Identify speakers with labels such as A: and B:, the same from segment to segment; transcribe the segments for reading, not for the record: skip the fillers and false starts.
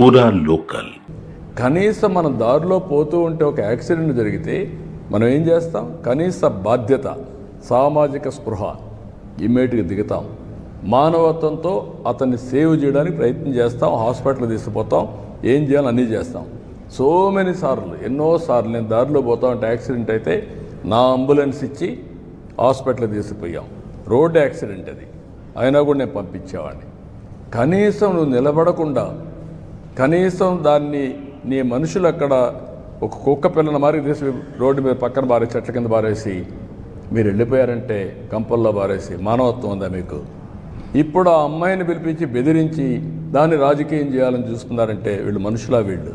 A: పూరా లోకల్.
B: కనీసం మనం దారిలో పోతూ ఉంటే ఒక యాక్సిడెంట్ జరిగితే మనం ఏం చేస్తాం? కనీస బాధ్యత, సామాజిక స్పృహ, ఇమ్మీడియట్గా దిగుతాం. మానవత్వంతో అతన్ని సేవ్ చేయడానికి ప్రయత్నం చేస్తాం. హాస్పిటల్ తీసుకుపోతాం, ఏం చేయాలో అన్నీ చేస్తాం. సో మెనీ సార్లు, ఎన్నోసార్లు నేను దారిలో పోతా ఉంటే యాక్సిడెంట్ అయితే నా అంబులెన్స్ ఇచ్చి హాస్పిటల్ తీసుకుపోయాం. రోడ్ యాక్సిడెంట్ అది, అయినా కూడా నేను పంపించేవాడిని. కనీసం నువ్వు నిలబడకుండా, కనీసం దాన్ని నీ మనుషులు అక్కడ ఒక కుక్క పిల్లని మారి తీసి రోడ్డు మీద పక్కన బారేసి, చెట్ల కింద బారేసి మీరు వెళ్ళిపోయారంటే, కంపల్లో బారేసి మానవత్వం ఉందా మీకు? ఇప్పుడు ఆ అమ్మాయిని పిలిపించి బెదిరించి దాన్ని రాజకీయం చేయాలని చూస్తున్నారంటే వీళ్ళు మనుషులా? వీళ్ళు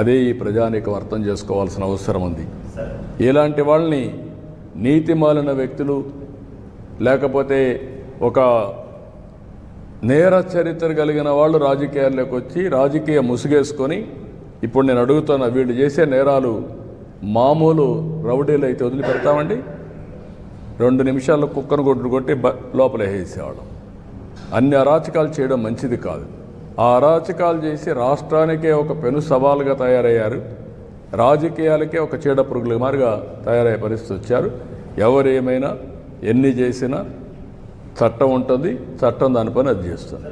B: అదే ఈ ప్రజానీకం అర్థం చేసుకోవాల్సిన అవసరం ఉంది. ఇలాంటి వాళ్ళని నీతిమాలిన వ్యక్తులు, లేకపోతే ఒక నేర చరిత్ర కలిగిన వాళ్ళు రాజకీయాల్లోకి వచ్చి రాజకీయ ముసుగేసుకొని, ఇప్పుడు నేను అడుగుతున్నా, వీళ్ళు చేసే నేరాలు మామూలు రౌడీలు అయితే వదిలిపెడతామండి? 2 నిమిషాల్లో కుక్కను కొట్టి లోపల వేసేవాళ్ళం. అన్ని అరాచకాలు చేయడం మంచిది కాదు. ఆ అరాచకాలు చేసి రాష్ట్రానికే ఒక పెను సవాలుగా తయారయ్యారు. రాజకీయాలకే ఒక చీడ పురుగుల మారిగా తయారయ్యే పరిస్థితి వచ్చారు. ఎవరేమైనా ఎన్ని చేసినా చట్టం ఉంటుంది, చట్టం దాని పని అది చేస్తుంది.